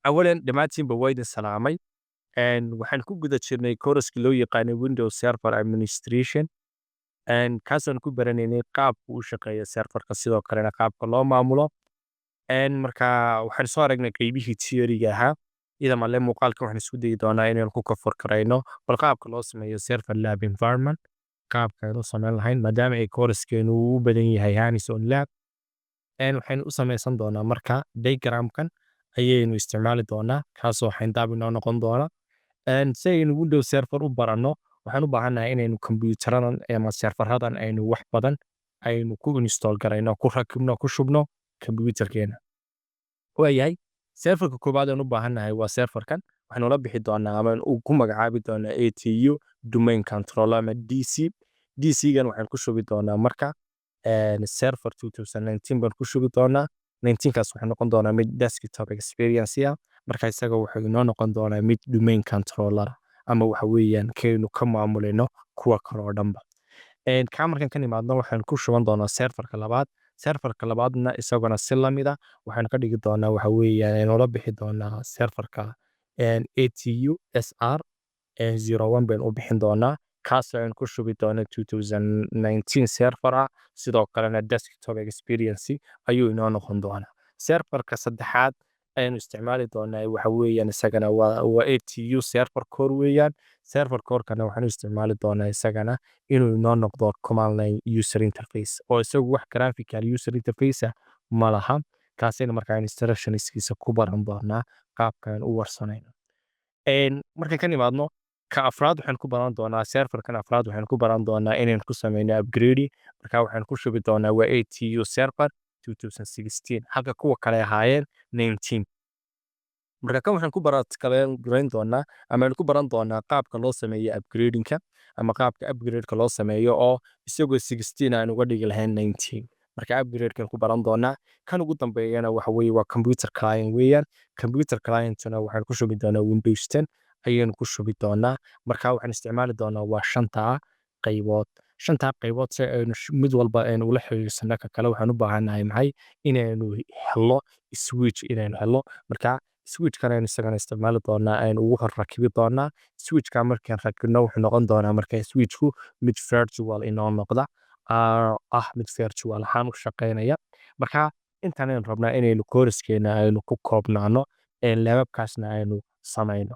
awalan dhammaantiinba waa idin salaamay. Waxaan ku guda jirnay kooraskii loo yaqaanay Windows Server Administration, kaasaan ku baranaynay qaabka u shaqeeya serverka, sidoo kalena qaabka loo maamulo. Marka waxaan soo aragnay qeybihii theory-ga ahaa. Iyada male muuqaalkan waxaan isku dayi doonaa inaan ku kafar karayno bal qaabka loo sameeyo server lab environment, qaabka aynu u samayn lahayn maadaama ay kooraskeenu u badan yahay hands on lab. Waxaynu u samaysan doonaa marka diagramkan ayaynu isticmaali doonaa, kaasoo xayndaab inoo noqon doona. Si aynu Windows Server u baranno, waxaan u baahannahay inaynu kombiyuutaradan ama serveradan aynu wax badan aynu ku install garayno, ku rakibno, ku shubno kombiyuutarkeena. Waayahay, serverka koowaad aan u baahannahay waa serverkan. Waxaanu la bixi doonaa ama ku magacaabi doonaa ATU Domain Controller ama DC. DC-gan waxaan ku shubi doonaa marka server 2019 baan ku shubi doonaa. 19kaas waxay noqon doonaa mid desktop experience ah. Marka isaga wuxuu inoo noqon doonaa mid domain controller ama waxa weeyaan kaynu ka maamulino kuwa kale oo dhanba. Kaa markaan ka nimaadno waxaan ku shuban doonaa serverka labaad. Serverka labaadna isaguna si lamid ah waxaan ka dhigi doonaa waxa weeyaan inoola bixi doonaa serverka ATU SR 01 baan u bixin doonaa. kaas ayaan ku shubi doonaa 2019 server ah, sidoo kalena desktop experience ayuu inoo noqon doonaa. Serverka saddexaad ayaan isticmaali doonaa waxa weeyaan isagana waa ATU server core weeyaan. Server core-kana waxaan isticmaali doonaa isagana inuu inoo noqdo command line user interface oo isagu wax graphical user interface ah ma laha. kaasina markaa instructionskiisa ku baran doonaa qaabkan u warsanayno. Markaan ka nimaadno ka afraad waxaan ku baran doonaa serverkan afraad waxaan ku baran doonaa inaan ku sameyno upgrade. Marka waxaan ku shubi doonaa waa ATU server 2016 halka kuwa kale ahaayeen 19. marka kan waxaan ku baran doonaa ama aan ku baran doonaa qaabka loo sameeyo upgradingka ama qaabka upgrade-ka loo sameeyo oo isagoo 16 aan uga dhigi lahayn 19. marka upgrade-kan ku baran doonaa. kan ugu dambeeyana waxa weeye waa computer client weeyaan. computer client-na waxaan ku shubi doonaa Windows 10 ayaan ku shubi doonaa. marka waxaan isticmaali doonaa waa shanta qaybood si aynu mid walba aynu ula xiriirsano ka kale. waxaan u baahannahay maxay inaynu helo switch inaynu helo. marka switch-kan aynu isagana isticmaali doonaa aynu ugu hor rakibi doonaa. switch-ka markaan rakibno wuxuu noqon doonaa marka switch-ku mid virtual inoo noqda mid virtual ahaan u shaqeynaya. marka intaan aynu rabnaa inaynu kooraskeena aynu ku koobnaano lababkaasna aynu samayno.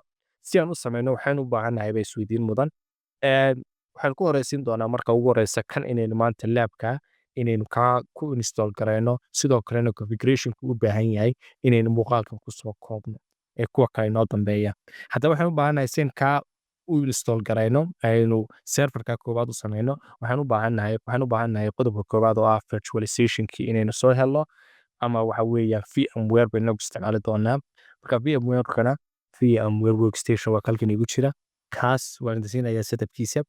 si aan u samayno waxaan u baahannahay bay isweydiin mudan. waxaan ku horeysiin doonaa marka ugu horeysa kan inaynu maanta labka inaynu ku install garayno, sidoo kalena configuration u baahan yahay inaynu muuqaalkan ku soo koobno kuwa kale inoo dambeeya. haddaba waxaan u baahannahay sin ka u install garayno aynu serverka koowaad u samayno. waxaan u baahannahay qodobka koowaad oo ah virtualization-kii inaynu soo helno ama waxa weeyaan VMware baynu isticmaali doonaa. marka VMware-kana VMware Workstation waa halkan igu jira. kaas waan idin siinayaa setupkiisa.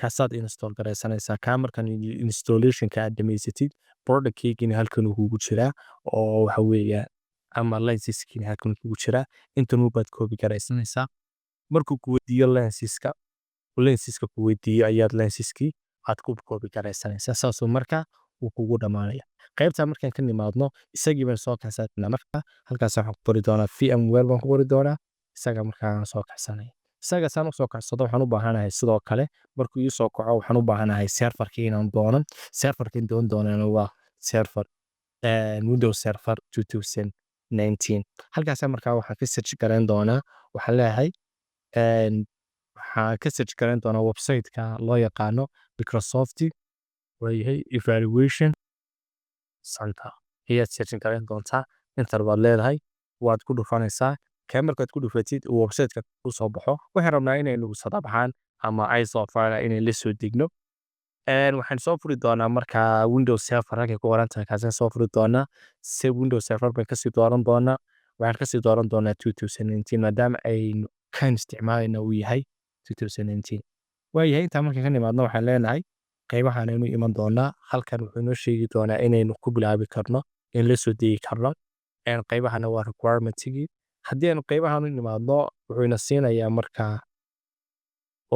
kaasaad install garaysanaysaa. kaa markaan installation-ka aad dhamaysatid product-keygina halkan uu kugu jiraa oo waxa weeyaan ama license-kiina halkan kugu jiraa. intan baad koobi garaysanaysaa. markuu ku weydiiyo license-ka ku weydiiyo ayaad license-kii aad ku koobi garaysanaysaa. saasoo marka uu kugu dhamaanaya. qaybta markaan ka nimaadno isagii baan soo kaxsanaa. marka halkaas waxaan ku qori doonaa VMware baan ku qori doonaa. isaga markaan soo kaxsanaya. isaga saan u soo kacsado waxaan u baahanahay sidoo kale markuu ii soo kaco waxaan u baahanahay serverkii inaan doonan. serverkii doonana waa server Windows Server 2019. halkaas markaa waxaan ka search garayn doonaa. waxaan leeyahay waxaan ka search garayn doonaa website-ka loo yaqaano Microsoft waayahay evaluation center ayaad search garayn doontaa. enter baad leedahay waad ku dhufanaysaa. markaad ku dhufatid website-ka ku soo baxo waxaan rabnaa inaynu sadabaxaan ama ISO file inay la soo degno. waxaan soo furi doonaa marka Windows Server halkay ku qoran tahay kaasaan soo furi doonaa. si Windows Server baan kasii dooran doonaa. waxaan kasii dooran doonaa 2019 maadaama aynu kan isticmaalayna uu yahay 2019. waayahay intaa markaan ka nimaadno waxaan leenahay qaybahan aynu iman doonaa. halkan wuxuu inoo sheegi doonaa inaynu ku bilaabi karno in la soo degi karno. qaybahana waa requirement-gii. haddii aynu qaybahan u nimaadno wuxuu ina siinayaa markaa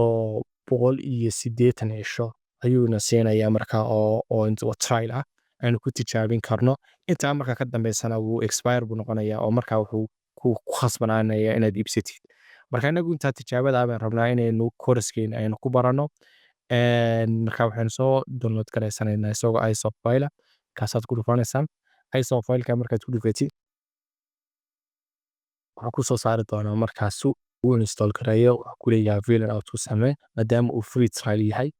oo 180 cisho ayuu ina siinayaa markaa oo trial ah aynu ku tijaabin karno. intaa markaa ka dambeysana wuu expire buu noqonayaa oo markaa wuxuu ku khasbanaanaya inaad iibsatid marka inagu intaa tijaabada baan rabnaa inaynu koorskeena aynu ku baranno marka waxaan soo download garaysanaynaa isagoo ISO file kaasaad ku dhufanaysaan ISO fileka markaad ku dhufatid waxaa ku soo saari doonaa markaas uu install gareeyo waxaa ku leeyahay villain out ku samee maadaama uu free trial yahay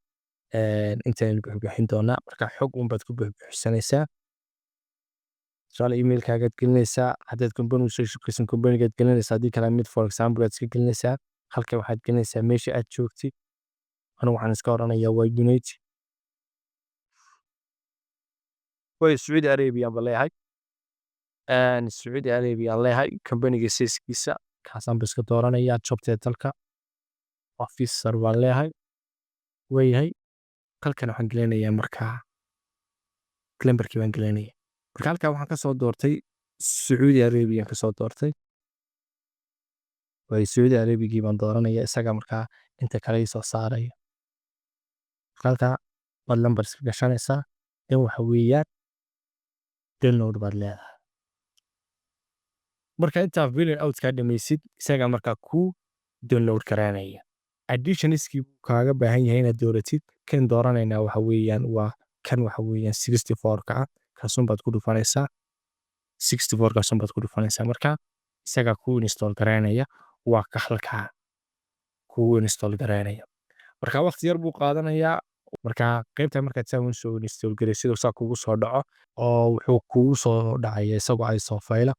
intaynu bixin doonaa marka xog un baad ku bixinaysaa tusaale emailkaagaad gelinaysaa haddaad company soo shaqaysan companygaad gelinaysaa haddii kale mid for example aad iska gelinaysaa halka waxaad gelinaysaa meesha aad joogtid anigu waxaan iska oranayaa waa United way Saudi Arabia baan leeyahay Saudi Arabia aan leeyahay companyga siskiisa kaasaan iska dooranayaa job title-ka officer baan leeyahay wayahay halkan waxaan gelinayaa markaa lambarkii baan gelinayaa marka halkan waxaan ka soo doortay Saudi Arabia ka soo doortay way Saudi Arabia baan dooranayaa isaga markaa inta kale soo saaraya halka baad lambar iska gashanaysaa in waxa weeyaan download baad leedahay marka inta villain out ka dhamaysid isaga markaa ku download karaanaya additionski kaaga baahan yahay inaad dooratid kan dooranayna waxa weeyaan waa kan waxa weeyaan 64 ka kaasun baad ku dhufanaysaa 64 kaasun baad ku dhufanaysaa marka isaga ku install garaynaya waa ka halka ku install garaynaya marka waqti yar buu qaadanayaa marka qaybta markaad soo install garaysid oo kugu soo dhaco oo wuxuu kugu soo dhacaya isagoo ISO file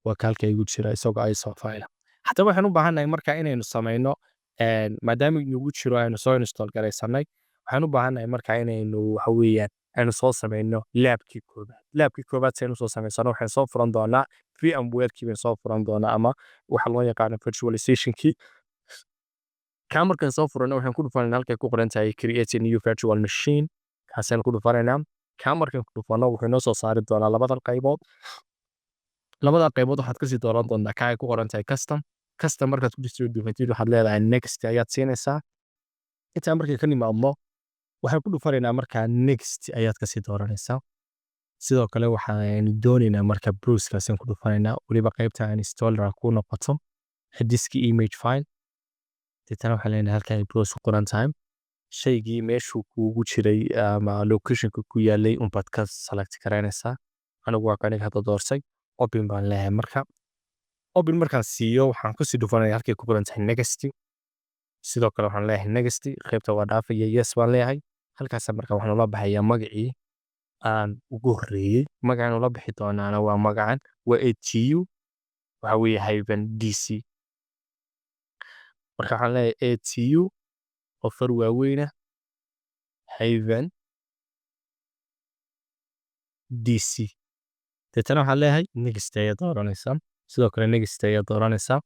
waa halka igu jira isagoo ISO file hatta waxaan u baahanahay marka inaynu sameeyno maadaama igu jiro aynu soo install garaysanay waxaan u baahanahay marka inaynu waxa weeyaan aynu soo sameeyno labkii koobaad saynu soo sameysano waxaan soo furan doonaa VMware-kii baan soo furan doonaa ama waxa loo yaqaan virtualization-kii markaan soo furano waxaan ku dhufanayna halkay ku qoran tahay create a new virtual machine kaasaan ku dhufanaynaa markaan ku dhufano wuxuu noo soo saari doonaa labada qaybood waxaad kasii dooran doontaa ka ay ku qoran tahay custom markaad ku soo dhufatid waxaad leedahay next ayaad siinaysaa intaa markay ka nimaadno waxaan ku dhufanaynaa markaa next ayaad kasii dooranaysaa sidoo kale waxaan doonaynaa marka browse-kaasaan ku dhufanaynaa weliba qaybta aan installer ku noqoto disk image file deetana waxaan leenahay halka ay browse ku qoran tahay shaygii meeshuu kuugu jiray ama locationka ku yaalay unbaad ka select garaynaysaa anigu waa kaniga hadda doorsay open baan leeyahay marka open markaan siiyo waxaan kusii dhufanayaa halkay ku qoran tahay next sidoo kale waxaan leeyahay next qaybta waa dhaafaya yes baan leeyahay halkaas marka waxaan ula baxayaa magacii aan ugu horeeyay magacaan ula bixi doonaana waa magacan waa ATU waxa weeye hyphen DC marka waxaan leeyahay ATU oo far waaweyna hyphen DC deetana waxaan leeyahay next ayaad dooranaysaa sidoo kale next ayaad dooranaysaa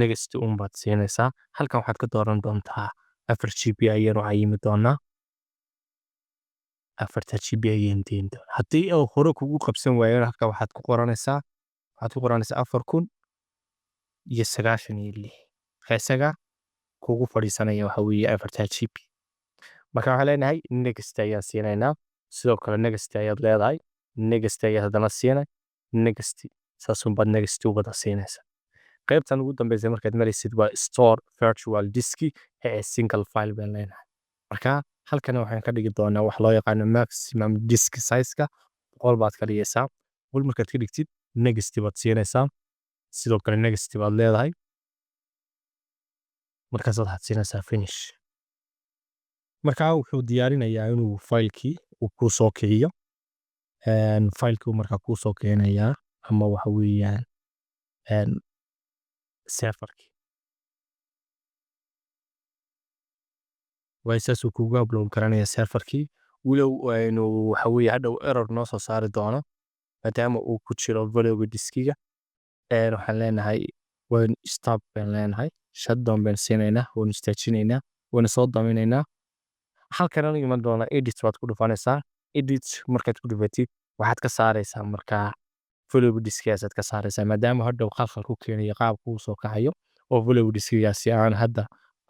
next baad siinaysaa halkan waxaad ka dooran doontaa 4GB ayaynu cayimi doonaa 4GB ayaynu deyn doonaa haddii uu hore kugu qabsan waayo halka waxaad ku qoranaysaa 4096 isaga kugu fadhiisanaya waxa weeye 4GB marka waxaan leenahay next ayaan siinaynaa sidoo kale next ayaad leedahay next ayaad haddana siinay next saasun baad next wada siinaysaa qaybtan ugu dambeysay markaad maraysid waa store virtual disk ee single file baan leenahay marka halkan waxaan ka dhigi doonaa wax loo yaqaan maximum disk size-ka 100 baad ka dhigaysaa 100 markaad ka dhigtid next baad siinaysaa sidoo kale next baad leedahay markaas waxaad siinaysaa finish marka wuxuu diyaarinayaa inuu faylkii uu ku soo kiciyo faylkii marka ku soo keenayaa ama waxa weeyaan serverkii ويساسو كوغا بلون كرانيا سيرفركي ولو انه حوي هذا ايرور نو سو ساري دونو ماداما uu ku jiro value diskiga waxaan leenahay waan stop baan leenahay shutdown baan siinayna waan istaajinaynaa waan soo daminaynaa halkan aan iman doona edit waad ku dhufanaysaa edit markaad ku dhufatid waxaad ka saaraysaa markaa value diskigaas ka saaraysaa maadaama hadda uu khalkhal ku keenayo qaabku uu soo kacayo oo value diskigaas aan hadda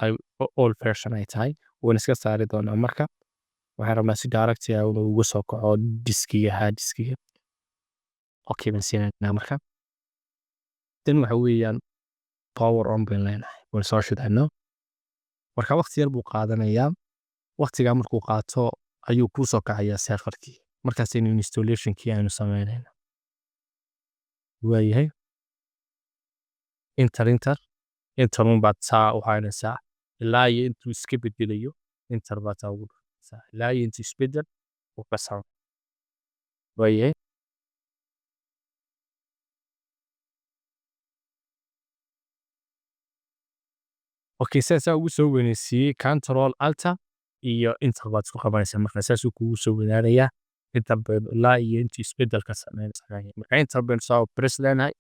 ay all version ay tahay waan iska saari doonaa marka waxaan rabnaa si direct ah inuu uga soo kaco diskiga okay baan siinayna marka tan waxa weeyaan power on bayn leenahay waan soo shidayno marka waqti yar buu qaadanayaa waqtigaa markuu qaato ayuu kuu soo kacayaa serverkii markaasaynu installationkii aynu samaynayna waayahay interun baad saa u haynaysaa ilaa iyo intuu iska bedelayo inter baad saa ugu dhufanaysaa ilaa iyo intuu isbedel uu ka samo waayahay okay saa ugu soo weynaysiiyey control alta iyo inter baad isku qabanaysaa marka saasuu kugu soo weynaanayaa inter baynu ilaa iyo intuu isbedel ka samaynaysaa marka inter baynu saa press leenahay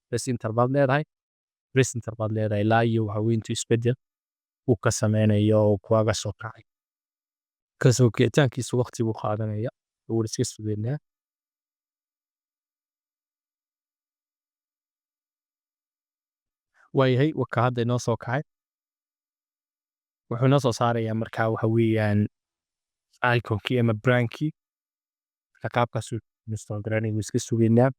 press inter baad leedahay press inter baad leedahay ilaa iyo waxa weeye intuu isbedel uu ka sameynayo oo kuwaga soo kacay kasoo kicitaankiisu waqti buu qaadanaya wuu iska sugeynaa waayahay waka hadda inoo soo kacay wuxuu inoo soo saarayaa markaa waxa weeyaan iconkii ama brandkii marka qaabkaasuu install garanay wuu iska sugeynaa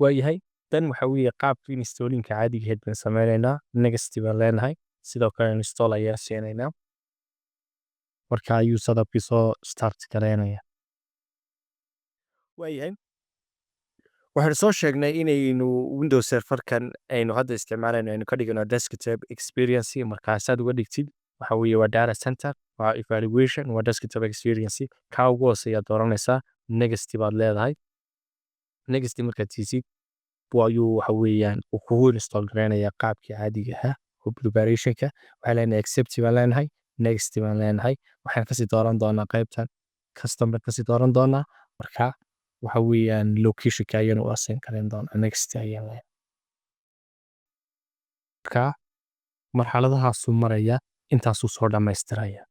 waayahay tan waxa weeye qaabkii installinka caadiga ahayd baan sameynaynaa next baan leenahay sidoo kale install ayaan siinaynaa marka ayuu sadabkii soo start garaynaya waayahay waxaan soo sheegnay inaynu windows serverkan aynu hadda isticmaalayno aynu ka dhigano desktop experience markaasaad uga dhigtid waxa weeye waa data center waa evaluation waa desktop experience kaa ugu hooseeyaa dooranaysaa next baad leedahay next markaad siisid ayuu waxa weeyaan uu kugu install garaynayaa qaabkii caadiga ahaa oo preparationka waxaan leenahay accept baan leenahay next baan leenahay waxaan kasii dooran doonaa qaybtan custom baan kasii dooran doonaa marka waxa weeyaan locationka ayaan u assign karayn doonaa next ayaan leenahay marka marxaladahaasuu maraya intaasuu soo dhammaystiraya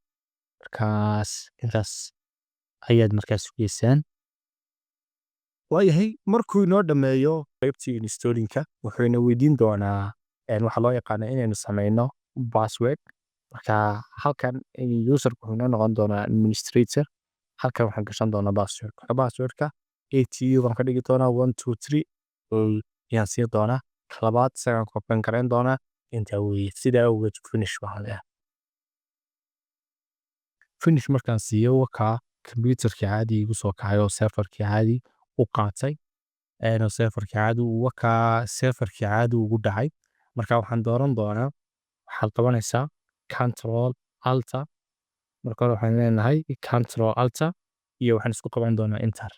markaas intaas ayaad markaas geysaan waayahay markuu inoo dhammeeyo qaybtii installinka wuxuu ina weydiin doonaa waxaa loo yaqaana inaynu sameyno password marka halkan userka wuxuu inoo noqon doonaa administrator halkan waxaan gashan doonaa password marka passwordka atu baan ka dhigi doonaa 123 ayaan siin doonaa labaad isagaan kopen garayn doonaa intaa weeye sidaa awgeed finish baan leeyahay finish markaan siiyo wakaa computerkii caadi igu soo kacay oo serverkii caadi u qaatay serverkii caadi wakaa serverkii caadi ugu dhacay marka waxaan dooran doonaa waxaad qabanaysaa control alta marka hore waxaan leenahay control alta iyo waxaan isku qaban doonaa inter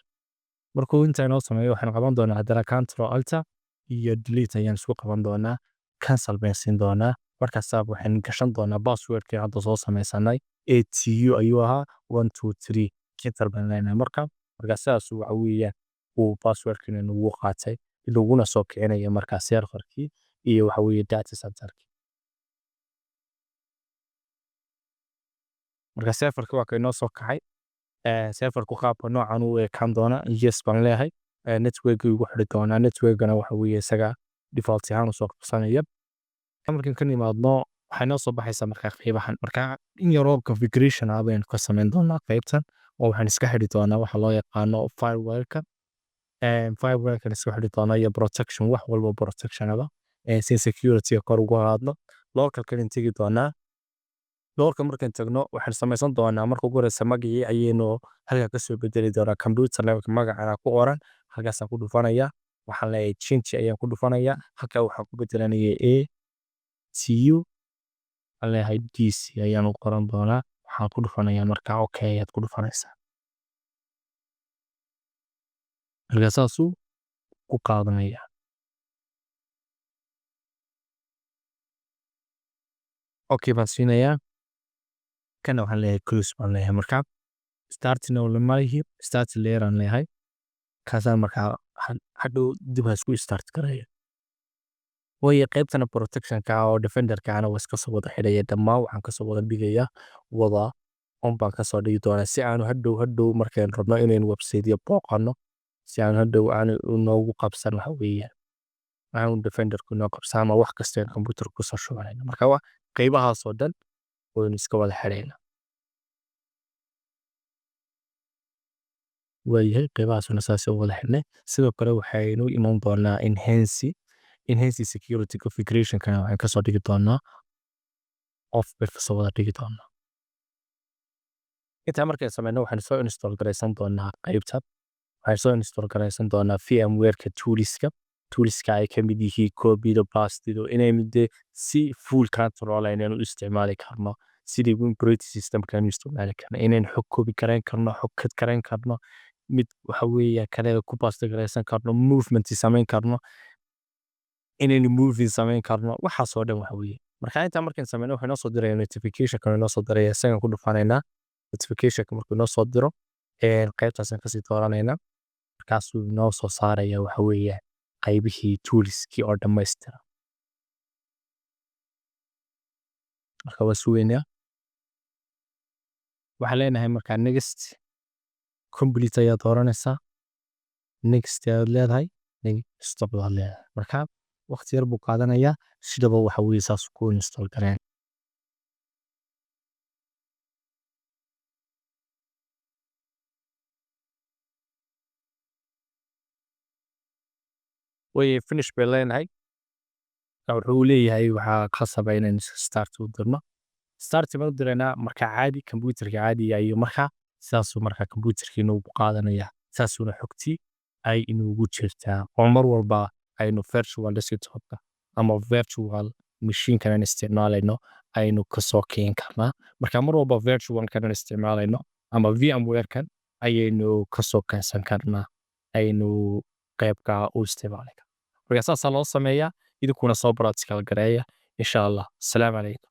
markuu inta inoo sameeyo waxaan qaban doonaa haddana control alta iyo delete ayaan isku qaban doonaa cancel baan siin doonaa markaasaa waxaan gashan doonaa passwordkii hadda soo sameysanay atu ayuu ahaa 123 inter baan leenahay marka sidaas waxa weeyaan uu passwordkina nagu qaatay laguna soo kicinaya markaa serverkii iyo waxa weeye data centerkii marka serverka waa ka inoo soo kacay serverku qaabka noocan u ekaan doona yes baan leeyahay network ugu xidhi doonaa networkana waxa weeye isaga default ahaan usoo qabsanaya markaan ka nimaadno waxay noo soo baxaysaa markaa qaybahan marka in yaroo configuration ah baynu ka samayn doonaa qaybtan oo waxaan iska xidhi doonaa waxa loo yaqaano firewallka firewallkan iska xidhi doonaa iyo protection wax walba protectionaba si security kor ugu qaadno localkan tegi doonaa loolka markaan tagno waxaan samaysan doonaa marka ugu horeysa magacii ayaynu halkaa kasoo bedeli doonaa computer levelka magacana ku qoran halkaasaan ku dhufanaya waxaan leeyahay change ayaan ku dhufanaya halkaa waxaan ku bedelanaya a tu waxaan leeyahay dc ayaan u qoran doonaa waxaan ku dhufanaya markaa okay ayaad ku dhufanaysaa halkaasaasuu ku qaadanaya okay baan siinayaa kana waxaan leeyahay close baan leeyahay markaa starting oo lamalihi start layer aan leeyahay kaasaan markaa hadhow dib ha isku start garaya waayo qaybtana protectionka oo defenderkaana waa iska soo wada xidhaya dhammaan waxaan kasoo wada dhigaya wada on baan kasoo dhigi doonaa si aanu hadhow markaan rabno inaynu websiteyo booqano si aanu hadhow aanu noogu qabsan waxa weeyaan Sound Defender-ku inoo qabsaa ama wax kasta aynu kombuyuutarka kusoo shubanayno. Marka waa qaybahaas oo dhan waynu iska wada xidhaynaa. Waayahay qaybahaasna saas u wada xidhnay. Sidoo kale waxaynu iman doonaa enhance security configuration-kana waxaan kasoo dhigi doonaa off bay kasoo wada dhigi doonaa. Intaa markaan sameyno waxaan soo install garaysan doonaa qaybta. Waxaan soo install garaysan doonaa VMware-ka toolska ay ka mid yihiin Copilot, Plastido inay midde si full control aynu isticmaali karno sidii operating system-ka aynu isticmaali karno inaynu xog koobi karayn karno, xog kad karayn karno, mid waxa weeye kale ku basti garaysan karno, movement samayn karno, inaynu moving samayn karno, waxaasoo dhan waxa weeye. Marka intaa markaan sameyno waxay noo soo diraya notification-kan inoo soo diraya isagaan ku dhufanaynaa. Notification-ka markuu inoo soo diro qaybtaasaan kasii dooranaynaa. Markaasuu inoo soo saaraya waxa weeye qaybihii toolskii oo dhammaystiran. Marka waa sugaynaa. Waxaan leenahay markaa next complete ayaad dooranaysaa. Next ayaad leedahay. Stop ayaad leedahay. Marka waqti yar buu qaadanayaa sidaba waxa weeye saas ku install gareen. Way finish bay leenahay. Wuxuu leeyahay waxaa khasaba inaynu start u dirno. Start baan u diraynaa marka caadi kombuyuutarka caadiga iyo marka sidaasuu marka kombuyuutarkiina ugu qaadanaya saasuuna xogtii ay inuugu jirtaa oo mar walba aynu virtual desktop-ka ama virtual machine-kan aan isticmaalayno aynu kasoo keen karnaa. Marka mar walba virtual-kan aan isticmaalayno ama VMware-kan ayaynu kasoo keensan karnaa aynu qaybka u isticmaali karnaa. Marka saasaa loo sameeyaa idinkuna soo practical gareeya insha Allah. Assalaamu calaykum.